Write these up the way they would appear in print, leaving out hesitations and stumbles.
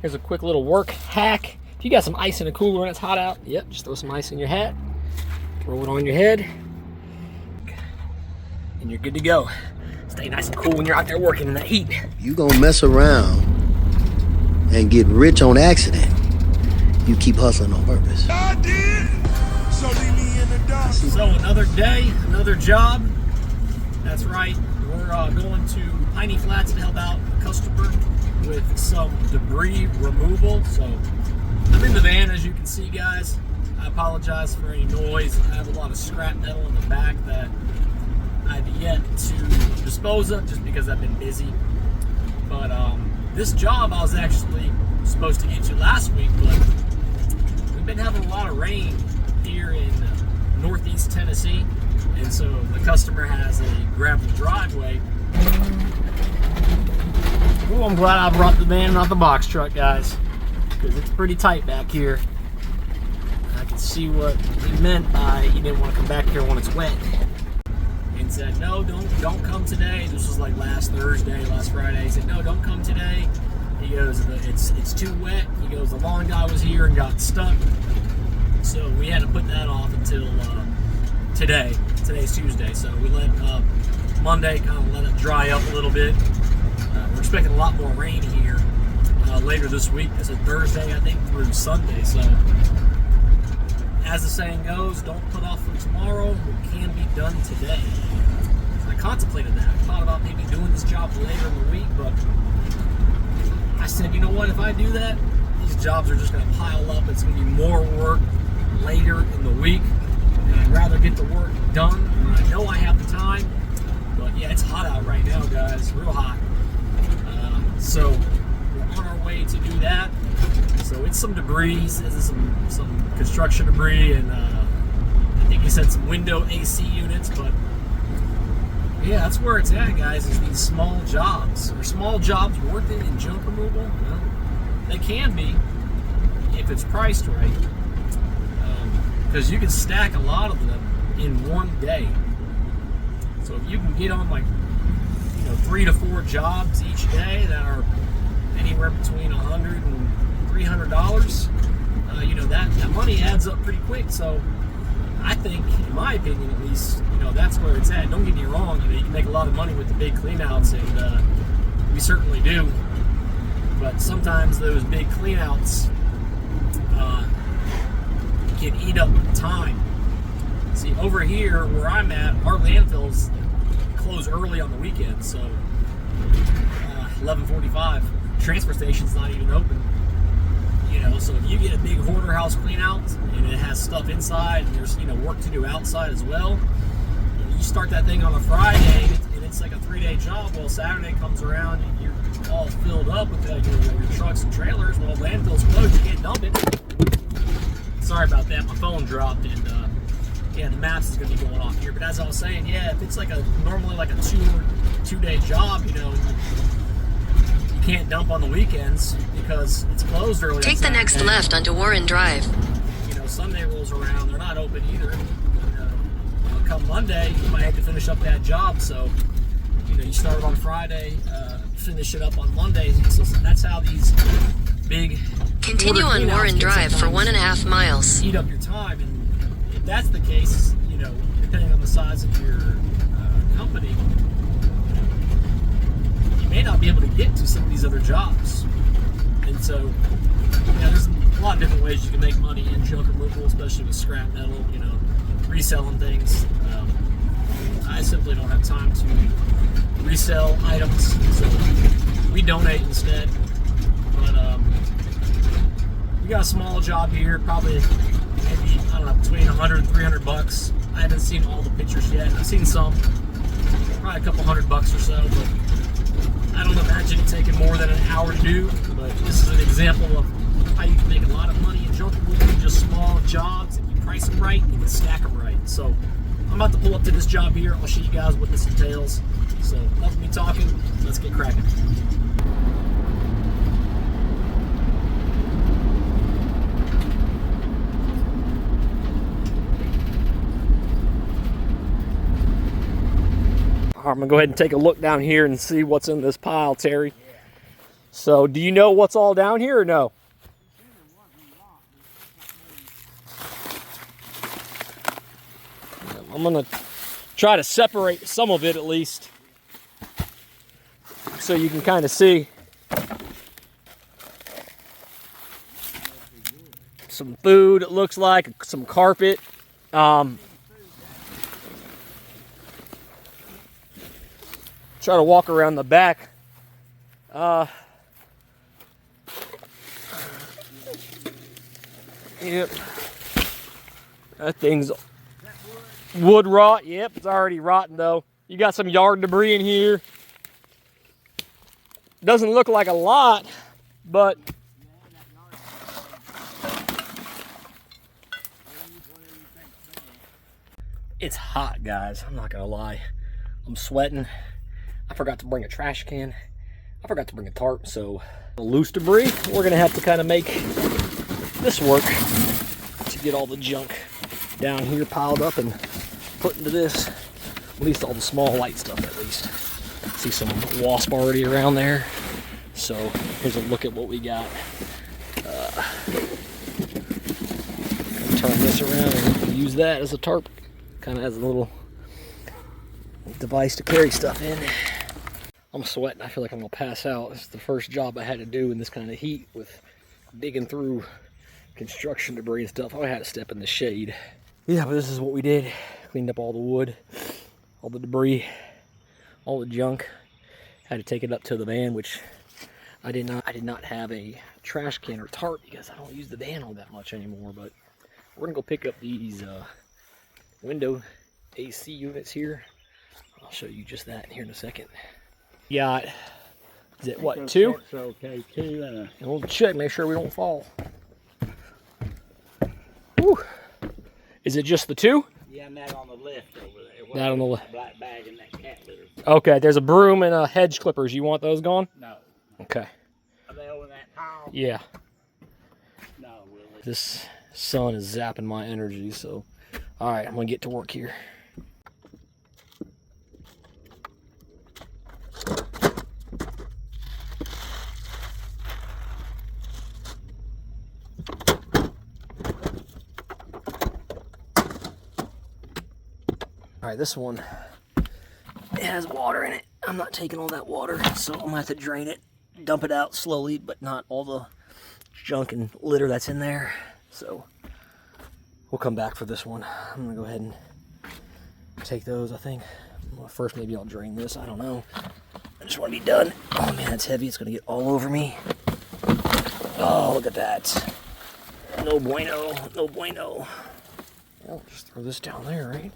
Here's a quick little work hack. If you got some ice in a cooler and it's hot out, yep, just throw some ice in your hat, throw it on your head, and you're good to go. Stay nice and cool when you're out there working in that heat. You gonna mess around and get rich on accident. You keep hustling on purpose. I did. So leave me in the dark. So another day, another job. That's right. We're going to Piney Flats to help out a customer with some debris removal. So I'm in the van, as you can see, guys. I apologize for any noise. I have a lot of scrap metal in the back that I've yet to dispose of just because I've been busy. But this job I was actually supposed to get to last week, but we've been having a lot of rain here in northeast Tennessee, and so the customer has a gravel driveway. Oh, I'm glad I brought the van, not the box truck, guys, because it's pretty tight back here. I can see what he meant by he didn't want to come back here when it's wet. And said, no, don't come today. This was like last Thursday, last Friday. He said, no, don't come today. He goes, it's too wet. He goes, the lawn guy was here and got stuck. So we had to put that off until today. Today's Tuesday. So we let Monday kind of let it dry up a little bit. We're expecting a lot more rain here later this week. It's a Thursday, I think, through Sunday. So as the saying goes, don't put off for tomorrow what can be done today. So I contemplated that. I thought about maybe doing this job later in the week, but I said, you know what, if I do that, these jobs are just going to pile up. It's going to be more work later in the week, and I'd rather get the work done when I know I have the time. But yeah, it's hot out right now, guys, real hot. So we're on our way to do that. So it's some debris. He says it's some construction debris, and I think he said some window AC units. But yeah, that's where it's at, guys. Is these small jobs? Are small jobs worth it in junk removal? Well, they can be if it's priced right, because you can stack a lot of them in one day. So if you can get on like 3 to 4 jobs each day that are anywhere between $100 and $300, that money adds up pretty quick. So I think, in my opinion at least, that's where it's at. Don't get me wrong, you can make a lot of money with the big cleanouts, and we certainly do. But sometimes those big cleanouts can eat up time. See, over here where I'm at, our landfills close early on the weekend, so 11:45. Transfer station's not even open. So if you get a big hoarder house clean out and it has stuff inside and there's work to do outside as well, you start that thing on a Friday and it's like a 3-day job. Well, Saturday comes around and you're all filled up with your trucks and trailers. Well, landfill's closed, you can't dump it. Sorry about that, my phone dropped, and yeah, the maps is going to be going off here. But as I was saying, yeah, if it's like normally like a 2-day job, you can't dump on the weekends because it's closed early. Take the next left onto Warren Drive. Sunday rolls around, they're not open either. Come Monday, you might have to finish up that job. So, you start it on Friday, finish it up on Monday. So that's how these big continue on Warren Drive for 1.5 miles. Eat up your time, and if that's the case, depending on the size of your company, you may not be able to get to some of these other jobs. And so, there's a lot of different ways you can make money in junk removal, especially with scrap metal, reselling things. I simply don't have time to resell items, so we donate instead. But we got a small job here, probably maybe, I don't know, between $100 and $300. I haven't seen all the pictures yet. I've seen some, probably a couple $100 or so, but I don't imagine it taking more than an hour to do. But this is an example of how you can make a lot of money in junk removal, just small jobs. If you price them right, you can stack them right. So I'm about to pull up to this job here. I'll show you guys what this entails. So enough of me talking, let's get cracking. I'm gonna go ahead and take a look down here and see what's in this pile, Terry. So, do you know what's all down here or no? I'm gonna try to separate some of it at least, so you can kind of see. Some food, it looks like, some carpet. Try to walk around the back. Yep. That thing's wood rot. Yep, it's already rotten though. You got some yard debris in here. Doesn't look like a lot, but it's hot, guys. I'm not gonna lie. I'm sweating. I forgot to bring a trash can. I forgot to bring a tarp, so the loose debris, we're gonna have to kind of make this work to get all the junk down here piled up and put into this. At least all the small light stuff, at least. See some wasp already around there. So here's a look at what we got. Turn this around and use that as a tarp. Kind of has a little device to carry stuff in. I'm sweating. I feel like I'm gonna pass out. This is the first job I had to do in this kind of heat with digging through construction debris and stuff. I had to step in the shade. Yeah, but this is what we did. Cleaned up all the wood, all the debris, all the junk. Had to take it up to the van, which I did not have a trash can or tarp because I don't use the van all that much anymore. But we're gonna go pick up these window AC units here. I'll show you just that here in a second. Got, is it what, 2? Okay, 2 and we'll check, make sure we don't fall. Whew. Is it just the 2? yeah, and that on the left over there. That on the left. Black bag and that cat litter. Okay, there's a broom and a hedge clippers. You want those gone? No. Okay. Are they over that pile? Yeah. No, Willie. This sun is zapping my energy, so all right, I'm gonna get to work here. All right, this one, it has water in it. I'm not taking all that water, so I'm gonna have to drain it, dump it out slowly, but not all the junk and litter that's in there. So we'll come back for this one. I'm gonna go ahead and take those, I think. Well, first, maybe I'll drain this, I don't know. I just wanna be done. Oh man, it's heavy, it's gonna get all over me. Oh, look at that. No bueno, no bueno. Well, just throw this down there, right?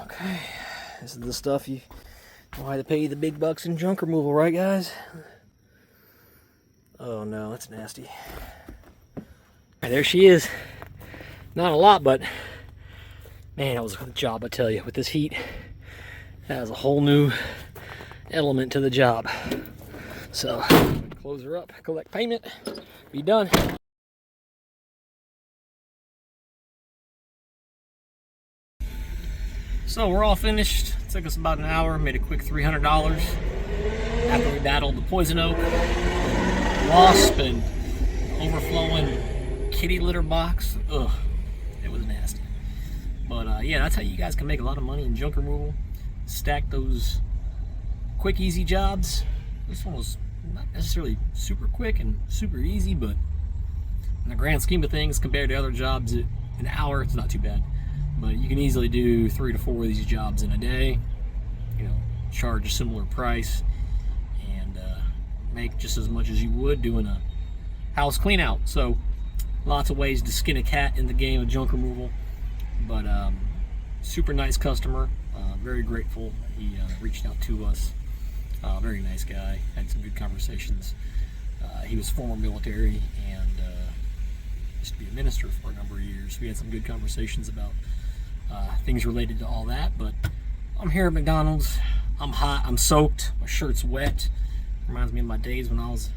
Okay, this is the stuff you why they pay you the big bucks in junk removal, right, guys? Oh no, that's nasty. There she is. Not a lot, but man, that was a job, I tell you. With this heat, that was a whole new element to the job. So, close her up, collect payment, be done. So we're all finished. It took us about an hour, made a quick $300 after we battled the poison oak, wasp, and overflowing kitty litter box. Ugh, it was nasty. But yeah, that's how you guys can make a lot of money in junk removal. Stack those quick, easy jobs. This one was not necessarily super quick and super easy, but in the grand scheme of things, compared to other jobs, an hour, it's not too bad. But you can easily do 3 to 4 of these jobs in a day, you know, charge a similar price, and make just as much as you would doing a house clean out. So lots of ways to skin a cat in the game of junk removal. But super nice customer, very grateful. He reached out to us, very nice guy, had some good conversations. He was former military and used to be a minister for a number of years. We had some good conversations about things related to all that. But I'm here at McDonald's. I'm hot, I'm soaked, my shirt's wet. Reminds me of my days when I was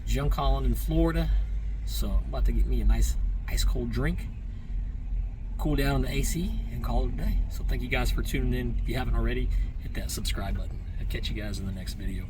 junk hauling in Florida. So I'm about to get me a nice ice cold drink, cool down the AC, and call it a day. So thank you guys for tuning in. If you haven't already, hit that subscribe button. I'll catch you guys in the next video.